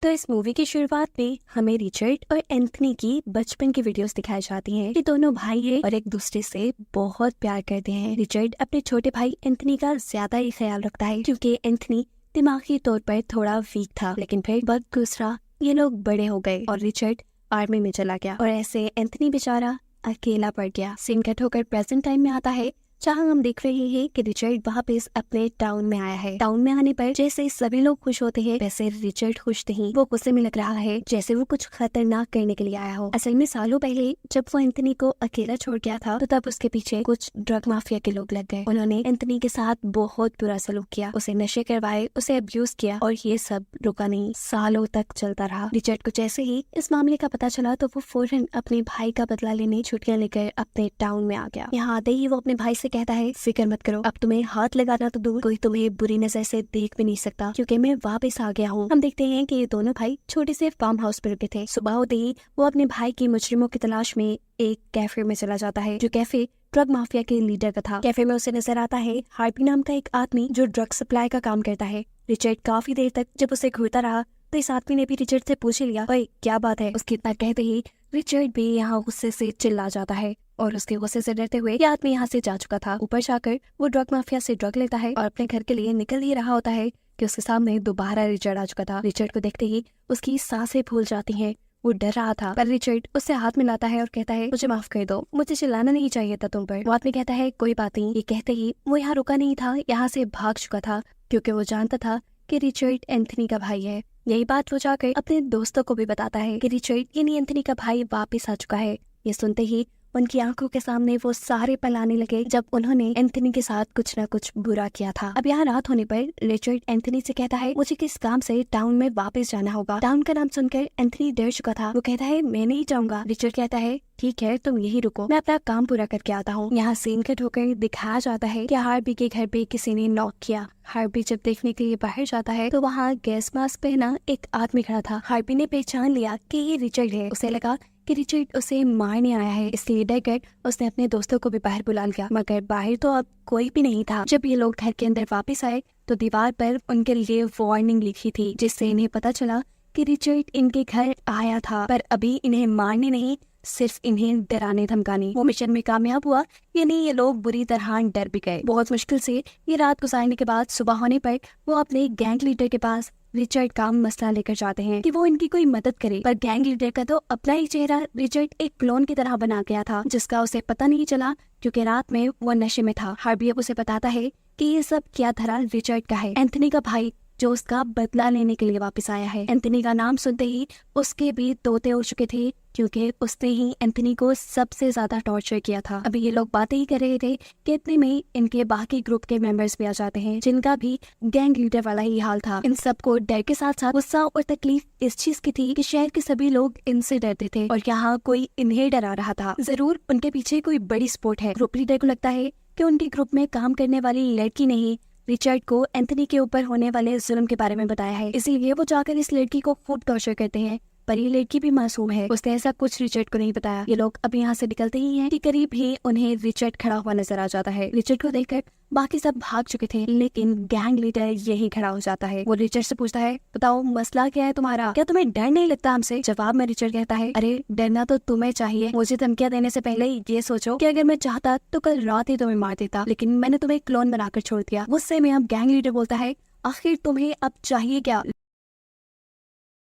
तो इस मूवी की शुरुआत में हमें रिचर्ड और एंथनी की बचपन की वीडियोस दिखाई जाती हैं। ये दोनों भाई हैं और एक दूसरे से बहुत प्यार करते हैं। रिचर्ड अपने छोटे भाई एंथनी का ज्यादा ही ख्याल रखता है क्योंकि एंथनी दिमागी तौर पर थोड़ा वीक था। लेकिन फिर वक्त गुजरा, ये लोग बड़े हो गए और रिचर्ड आर्मी में चला गया और ऐसे एंथनी बेचारा अकेला पड़ गया। सीन कट होकर प्रेजेंट टाइम में आता है जहाँ हम देख रहे हैं कि रिचर्ड वापस अपने टाउन में आया है। टाउन में आने पर जैसे सभी लोग खुश होते हैं वैसे रिचर्ड खुश नहीं। वो गुस्से में लग रहा है जैसे वो कुछ खतरनाक करने के लिए आया हो। असल में सालों पहले जब वो एंथनी को अकेला छोड़ गया था तो तब उसके पीछे कुछ ड्रग माफिया के लोग लग गए। उन्होंने एंथनी के साथ बहुत बुरा सलूक किया, उसे नशे करवाए, उसे अब्यूज किया और ये सब रुका नहीं, सालों तक चलता रहा। रिचर्ड को जैसे ही इस मामले का पता चला तो वो फौरन अपने भाई का बदला लेने छुट्टियां लेकर अपने टाउन में आ गया। यहाँ आते ही वो अपने भाई से कहता है, फिक्र मत करो, अब तुम्हें हाथ लगाना तो दूर, कोई तुम्हें बुरी नजर से देख भी नहीं सकता क्योंकि मैं वापस आ गया हूँ। हम देखते हैं कि ये दोनों भाई छोटे से फार्म हाउस पर रुके थे। सुबह होते ही वो अपने भाई की मुजरिमों की तलाश में एक कैफे में चला जाता है जो कैफे ड्रग माफिया के लीडर का था। कैफे में उसे नजर आता है हार्पी नाम का एक आदमी जो ड्रग सप्लाई का काम करता है। रिचर्ड काफी देर तक जब उसे घूरता रहा तो इस आदमी ने भी रिचर्ड से पूछ लिया, ओए क्या बात है। उसके इतना कहते ही रिचर्ड भी यहाँ गुस्से से चिल्ला जाता है और उसके गुस्से से डरते हुए ये आदमी यहाँ से जा चुका था। ऊपर जाकर वो ड्रग माफिया से ड्रग लेता है और अपने घर के लिए निकल ही रहा होता है कि उसके सामने दोबारा रिचर्ड आ चुका था। रिचर्ड को देखते ही उसकी सांसें फूल जाती हैं। वो डर रहा था पर रिचर्ड उससे हाथ मिलाता है और कहता है, मुझे माफ कर दो, मुझे चिल्लाना नहीं चाहिए था तुम पर। वो आदमी कहता है, कोई बात नहीं। ये कहते ही वो यहाँ रुका नहीं था, यहाँ से भाग चुका था क्योंकि वो जानता था कि रिचर्ड एंथनी का भाई है। यही बात वो जाकर अपने दोस्तों को भी बताता है कि रिचर्ड यानी एंथनी का भाई वापस आ चुका है। ये सुनते ही उनकी आंखों के सामने वो सारे पल आने लगे जब उन्होंने एंथनी के साथ कुछ न कुछ बुरा किया था। अब यहाँ रात होने पर रिचर्ड एंथनी से कहता है, मुझे किस काम से टाउन में वापस जाना होगा। टाउन का नाम सुनकर एंथनी डर चुका था। वो कहता है, मैं नहीं जाऊंगा। रिचर्ड कहता है, ठीक है, तुम यही रुको, मैं अपना काम पूरा करके आता हूँ। यहाँ सीन कट होकर दिखाया जाता है कि हार्पी के घर पे किसी ने नॉक किया। हार्पी जब देखने के लिए बाहर जाता है तो वहाँ गैस मास्क पहना एक आदमी खड़ा था। हार्पी ने पहचान लिया कि ये रिचर्ड है। उसे लगा कि रिचर्ड उसे मारने आया है, इसलिए डरकर उसने अपने दोस्तों को भी बाहर बुला लिया। मगर बाहर तो अब कोई भी नहीं था। जब ये लोग घर के अंदर वापस आए तो दीवार पर उनके लिए वार्निंग लिखी थी जिससे इन्हें पता चला कि रिचर्ड इनके घर आया था पर अभी इन्हें मारने नहीं, सिर्फ इन्हें डराने धमकाने। वो मिशन में कामयाब हुआ, यानी ये लोग बुरी तरह डर भी गए। बहुत मुश्किल से ये रात गुजारने के बाद सुबह होने पर वो अपने गैंग लीडर के पास रिचर्ड का मसला लेकर जाते हैं कि वो इनकी कोई मदद करे। पर गैंग लीडर का तो अपना ही चेहरा रिचर्ड एक क्लोन की तरह बना गया था जिसका उसे पता नहीं चला क्योंकि रात में वो नशे में था। हार्पी अब उसे बताता है कि ये सब क्या धरा रिचर्ड का है, एंथनी का भाई जो उसका बदला लेने के लिए वापस आया है। एंथनी का नाम सुनते ही उसके भी तोते उड़ चुके थे क्योंकि उसने ही एंथनी को सबसे ज्यादा टॉर्चर किया था। अभी ये लोग बातें ही कर रहे थे कि इतने में इनके बाकी ग्रुप के मेंबर्स भी आ जाते हैं जिनका भी गैंग लीडर वाला ही हाल था। इन सबको डर के साथ साथ गुस्सा और तकलीफ इस चीज की थी कि शहर के सभी लोग इनसे डरते थे और यहाँ कोई इन्हें डरा रहा था। जरूर उनके पीछे कोई बड़ी स्पोर्ट है। ग्रुप लीडर को लगता है कि उनके ग्रुप में काम करने वाली लड़की नहीं रिचर्ड को एंथनी के ऊपर होने वाले जुल्म के बारे में बताया है, इसीलिए वो जाकर इस लड़की को खूब टॉर्चर करते हैं। पर ये लड़की भी मासूम है, उसने ऐसा कुछ रिचर्ड को नहीं बताया। ये लोग अब यहाँ से निकलते ही हैं कि करीब ही उन्हें रिचर्ड खड़ा हुआ नजर आ जाता है। रिचर्ड को देखकर बाकी सब भाग चुके थे लेकिन गैंग लीडर यही खड़ा हो जाता है। वो रिचर्ड से पूछता है, बताओ मसला क्या है तुम्हारा, क्या तुम्हें डर नहीं लगता हमसे? जवाब में रिचर्ड कहता है, अरे डरना तो तुम्हें चाहिए, मुझे धमकियां देने से पहले ये सोचो कि अगर मैं चाहता तो कल रात ही तुम्हें मार देता, लेकिन मैंने तुम्हें क्लोन बनाकर छोड़ दिया। गुस्से में अब गैंग लीडर बोलता है, आखिर तुम्हें अब चाहिए क्या?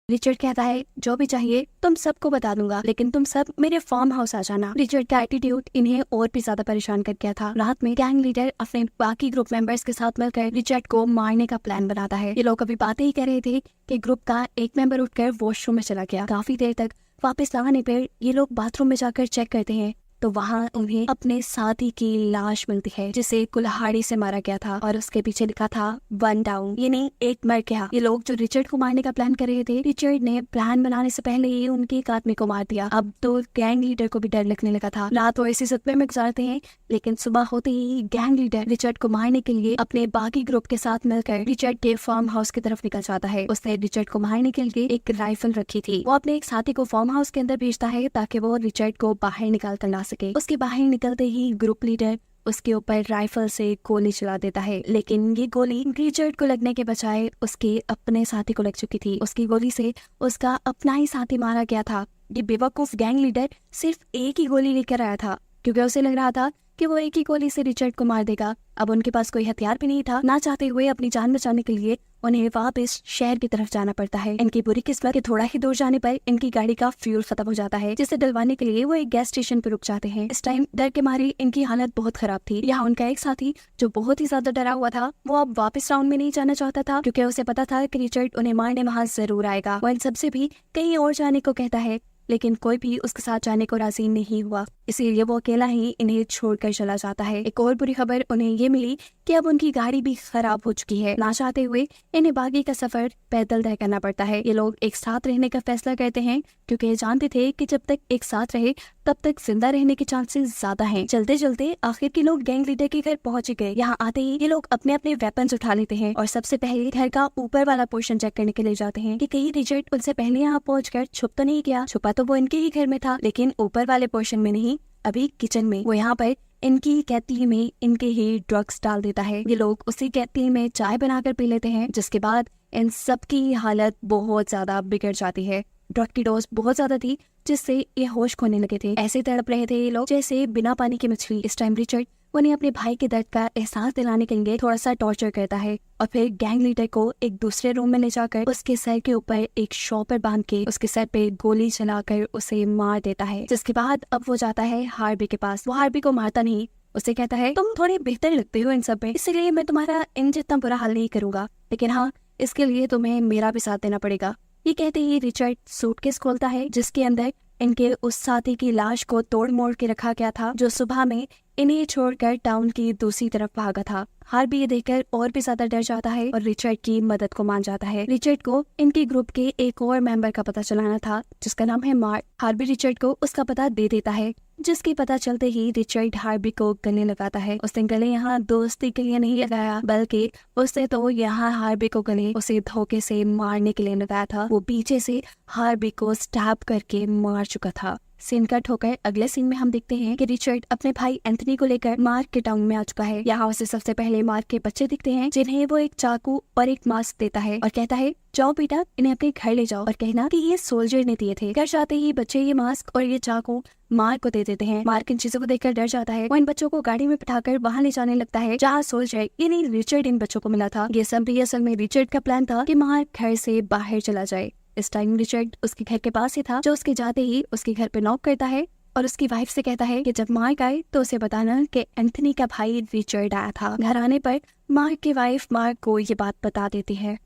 रिचर्ड कहता है, जो भी चाहिए तुम सबको बता दूंगा, लेकिन तुम सब मेरे फार्म हाउस आ जाना। रिचर्ड का एटीट्यूड इन्हें और भी ज्यादा परेशान कर गया था। रात में गैंग लीडर अपने बाकी ग्रुप मेंबर्स के साथ मिलकर रिचर्ड को मारने का प्लान बनाता है। ये लोग अभी बातें ही कर रहे थे कि ग्रुप का एक मेंबर उठकर वॉशरूम में चला गया। काफी देर तक वापस आने पर ये लोग बाथरूम में जाकर चेक करते हैं तो वहाँ उन्हें अपने साथी की लाश मिलती है जिसे कुल्हाड़ी से मारा गया था और उसके पीछे लिखा था 1 डाउन, यानी एक मर गया। ये लोग जो रिचर्ड को मारने का प्लान कर रहे थे, रिचर्ड ने प्लान बनाने से पहले ही उनके एक आदमी को मार दिया। अब तो गैंग लीडर को भी डर लगने लगा था। रात वो इसी सदमे में गुजारते हैं लेकिन सुबह होते ही गैंग लीडर रिचर्ड को मारने के लिए अपने बाकी ग्रुप के साथ मिलकर रिचर्ड के फार्म हाउस की तरफ निकल जाता है। उसने रिचर्ड को मारने के लिए एक राइफल रखी थी। वो अपने एक साथी को फार्म हाउस के अंदर भेजता है ताकि वो रिचर्ड को बाहर निकाल कर ला सके। उसके बाहर निकलते ही ग्रुप लीडर उसके ऊपर राइफल से गोली चला देता है, लेकिन ये गोली रिचर्ड को लगने के बजाय उसके अपने साथी को लग चुकी थी। उसकी गोली से उसका अपना ही साथी मारा गया था। ये बेवकूफ गैंग लीडर सिर्फ एक ही गोली लेकर आया था, क्योंकि उसे लग रहा था कि वो एक ही गोली से रिचर्ड को मार देगा। अब उनके पास कोई हथियार भी नहीं था। ना चाहते हुए अपनी जान बचाने के लिए उन्हें वापस शहर की तरफ जाना पड़ता है। इनकी बुरी किस्मत के थोड़ा ही दूर जाने पर इनकी गाड़ी का फ्यूल खत्म हो जाता है, जिसे डलवाने के लिए वो एक गैस स्टेशन पर रुक जाते हैं। इस टाइम डर के मारे इनकी हालत बहुत खराब थी। यहाँ उनका एक साथी जो बहुत ही ज्यादा डरा हुआ था, वो अब वापस राउंड में नहीं जाना चाहता था, क्योंकि उसे पता था कि रिचर्ड उन्हें मारने वहां जरूर आएगा। वो इन सबसे भी कहीं और जाने को कहता है, लेकिन कोई भी उसके साथ जाने को राजी नहीं हुआ, इसीलिए वो अकेला ही इन्हें छोड़कर चला जाता है। एक और बुरी खबर उन्हें ये मिली कि अब उनकी गाड़ी भी खराब हो चुकी है। ना चाहते हुए इन्हें बाकी का सफर पैदल तय करना पड़ता है। ये लोग एक साथ रहने का फैसला करते हैं, क्योंकि ये जानते थे कि जब तक एक साथ रहे तब तक जिंदा रहने के चांसेस ज्यादा हैं। चलते चलते आखिर के लोग गैंग लीडर के घर पहुंच गए। यहाँ आते ही ये लोग अपने अपने वेपन्स उठा लेते हैं और सबसे पहले घर का ऊपर वाला पोर्शन चेक करने के लिए जाते हैं कि कहीं रिचर्ड उनसे पहले यहाँ पहुंचकर छुप तो नहीं गया। छुपा तो वो इनके ही घर में था, लेकिन ऊपर वाले पोर्शन में नहीं, अभी किचन में। वो यहाँ पर इनकी केतली में इनके ही ड्रग्स डाल देता है। ये लोग उसी केतली में चाय बनाकर पी लेते हैं, जिसके बाद इन सब की हालत बहुत ज्यादा बिगड़ जाती है। ड्रग की डोज बहुत ज्यादा थी, जिससे ये होश खोने लगे थे। ऐसे तड़प रहे थे ये लोग जैसे बिना पानी की मछली। इस टाइम रिचर्ड उन्हें अपने भाई के दर्द का एहसास दिलाने के लिए थोड़ा सा टॉर्चर करता है और फिर गैंग लीडर को एक दूसरे रूम में ले जाकर उसके सर के ऊपर एक शॉपर बांध के उसके सर पे गोली चलाकर उसे मार देता है। जिसके बाद अब वो जाता है हार्बी के पास। वो हार्बी को मारता नहीं, उसे कहता है तुम थोड़े बेहतर लगते हो इन सब में, इसलिए मैं तुम्हारा इन जितना बुरा हाल नहीं करूंगा, लेकिन हाँ, इसके लिए तुम्हें मेरा भी साथ देना पड़ेगा। ये कहते ही रिचर्ड सूटकेस खोलता है, जिसके अंदर इनके उस साथी की लाश को तोड़ मोड़ के रखा गया था, जो सुबह में इन्हें छोड़कर टाउन की दूसरी तरफ भागा था। हार्बी ये देखकर और भी ज्यादा डर जाता है और रिचर्ड की मदद को मान जाता है। रिचर्ड को इनके ग्रुप के एक और मेंबर का पता चलाना था, जिसका नाम है मार्क। हार्बी रिचर्ड को उसका पता दे देता है, जिसकी पता चलते ही रिचर्ड हार्बी को गले लगाता है। उसने गले यहाँ दोस्ती के लिए नहीं लगाया, बल्कि उसने तो यहाँ हार्बी को गले उसे धोखे से मारने के लिए लगाया था। वो पीछे से हार्बी को स्टैब करके मार चुका था। सीन कट होकर अगले सीन में हम देखते हैं कि रिचर्ड अपने भाई एंथनी को लेकर मार्क के टाउन में आ चुका है। यहाँ उसे सबसे पहले मार्क के बच्चे दिखते हैं, जिन्हें वो एक चाकू और एक मास्क देता है और कहता है जाओ बेटा, इन्हें अपने घर ले जाओ और कहना कि ये सोल्जर ने दिए थे। घर जाते ही बच्चे ये मास्क और ये चाकू मार्क को दे देते हैं। मार्क इन चीजों को देखकर डर जाता है। वो इन बच्चों को गाड़ी में बिठाकर वहाँ ले जाने लगता है जहाँ सोल्जर यानी रिचर्ड इन बच्चों को मिला था। ये सब भी असल में रिचर्ड का प्लान था कि मार्क घर से बाहर चला जाए। इस टाइम रिचर्ड उसके घर के पास ही था, जो उसके जाते ही उसके घर पे नॉक करता है और उसकी वाइफ से कहता है कि जब मार्क आए तो उसे बताना कि एंथनी का भाई रिचर्ड आया था। घर आने पर मार्क की वाइफ मार्क को ये बात बता देती है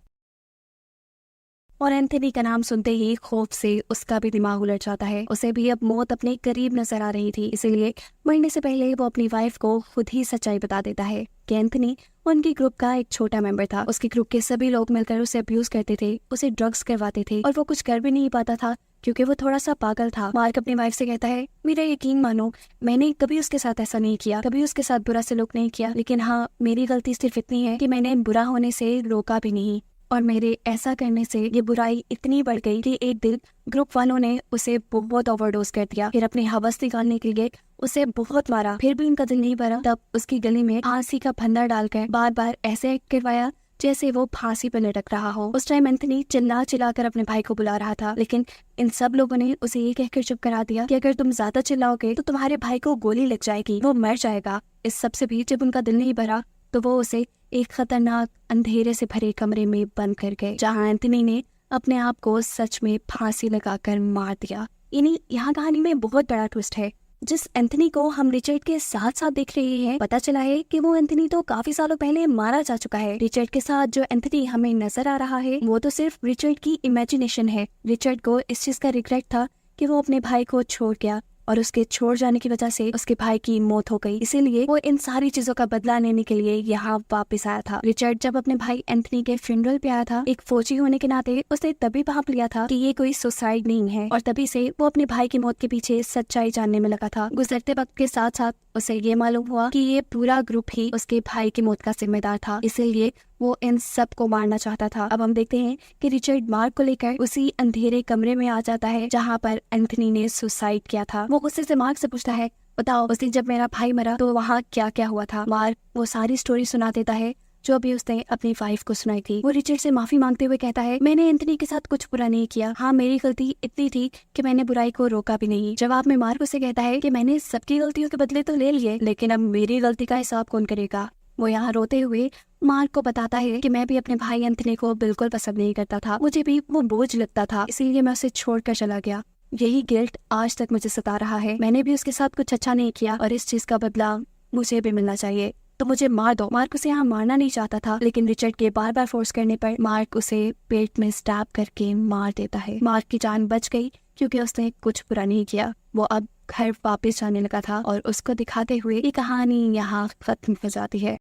और एंथनी का नाम सुनते ही खौफ से उसका भी दिमाग उलट जाता है। उसे भी अब मौत अपने करीब नजर आ रही थी, इसीलिए मरने से पहले वो अपनी वाइफ को खुद ही सच्चाई बता देता है कि एंथनी उनके ग्रुप का एक छोटा मेंबर था। उसके ग्रुप के सभी लोग मिलकर उसे अब्यूज करते थे, उसे ड्रग्स करवाते थे और वो कुछ कर भी नहीं पाता था, क्योंकि वो थोड़ा सा पागल था। मार्क अपनी वाइफ से कहता है मेरा यकीन मानो, मैंने कभी उसके साथ ऐसा नहीं किया, कभी उसके साथ बुरा सलूक नहीं किया, लेकिन हाँ, मेरी गलती सिर्फ इतनी है कि मैंने बुरा होने से रोका भी नहीं और मेरे ऐसा करने से ये बुराई इतनी बढ़ गई कि एक दिन ग्रुप वालों ने उसे बहुत ओवरडोज कर दिया। फिर अपनी हवस निकालने के लिए उसे बहुत मारा, फिर भी उनका दिल नहीं भरा। तब उसकी गले में फांसी का फंदा डालकर बार बार ऐसे एक्ट करवाया जैसे वो फांसी पर लटक रहा हो। उस टाइम एंथनी चिल्ला चिल्लाकर अपने भाई को बुला रहा था, लेकिन इन सब लोगों ने उसे ये कहकर चुप करा दिया कि अगर तुम ज्यादा चिल्लाओगे तो तुम्हारे भाई को गोली लग जाएगी, वो मर जाएगा। इस सब से भी जब उनका दिल नहीं भरा तो वो उसे एक खतरनाक अंधेरे से भरे कमरे में बंद कर गए, जहाँ एंथनी ने अपने आप को सच में फांसी लगाकर मार दिया। यानी यहाँ कहानी में बहुत बड़ा ट्विस्ट है। जिस एंथनी को हम रिचर्ड के साथ साथ देख रहे हैं, पता चला है कि वो एंथनी तो काफी सालों पहले मारा जा चुका है। रिचर्ड के साथ जो एंथनी हमें नजर आ रहा है वो तो सिर्फ रिचर्ड की इमेजिनेशन है। रिचर्ड को इस चीज का रिग्रेट था कि वो अपने भाई को छोड़ गया और उसके छोड़ जाने की वजह से उसके भाई की मौत हो गई, इसीलिए वो इन सारी चीजों का बदला लेने के लिए यहाँ वापस आया था। रिचर्ड जब अपने भाई एंथनी के फ्यूनरल पे आया था, एक फौजी होने के नाते उसने तभी भाप लिया था कि ये कोई सुसाइड नहीं है, और तभी से वो अपने भाई की मौत के पीछे सच्चाई जानने में लगा था। गुजरते वक्त के साथ साथ उसे ये मालूम हुआ कि ये पूरा ग्रुप ही उसके भाई की मौत का जिम्मेदार था, इसीलिए वो इन सब को मारना चाहता था। अब हम देखते हैं कि रिचर्ड मार्क को लेकर उसी अंधेरे कमरे में आ जाता है जहाँ पर एंथनी ने सुसाइड किया था। वो गुस्से से मार्क से पूछता है बताओ उस दिन जब मेरा भाई मरा तो वहाँ क्या क्या हुआ था। मार्क वो सारी स्टोरी सुना देता है जो अभी उसने अपनी वाइफ को सुनाई थी। वो रिचर्ड से माफी मांगते हुए कहता है, मैंने एंथनी के साथ कुछ बुरा नहीं किया। हाँ, मेरी गलती इतनी थी कि मैंने बुराई को रोका भी नहीं। जवाब में मार्क उसे कहता है कि मैंने सबकी गलतियों के बदले तो ले लिए, लेकिन अब मेरी गलती का हिसाब कौन करेगा। वो यहाँ रोते हुए मार्क को बताता है कि मैं भी अपने भाई एंथनी को बिल्कुल पसंद नहीं करता था, मुझे भी वो बोझ लगता था, इसीलिए मैं उसे छोड़कर चला गया। यही गिल्ट आज तक मुझे सता रहा है। मैंने भी उसके साथ कुछ अच्छा नहीं किया और इस चीज का बदला मुझे भी मिलना चाहिए, तो मुझे मार दो। मार्क उसे यहाँ मारना नहीं चाहता था, लेकिन रिचर्ड के बार बार फोर्स करने पर मार्क उसे पेट में स्टैब करके मार देता है। मार्क की जान बच गई क्योंकि उसने कुछ बुरा नहीं किया। वो अब घर वापस जाने लगा था और उसको दिखाते हुए ये कहानी यहाँ खत्म हो जाती है।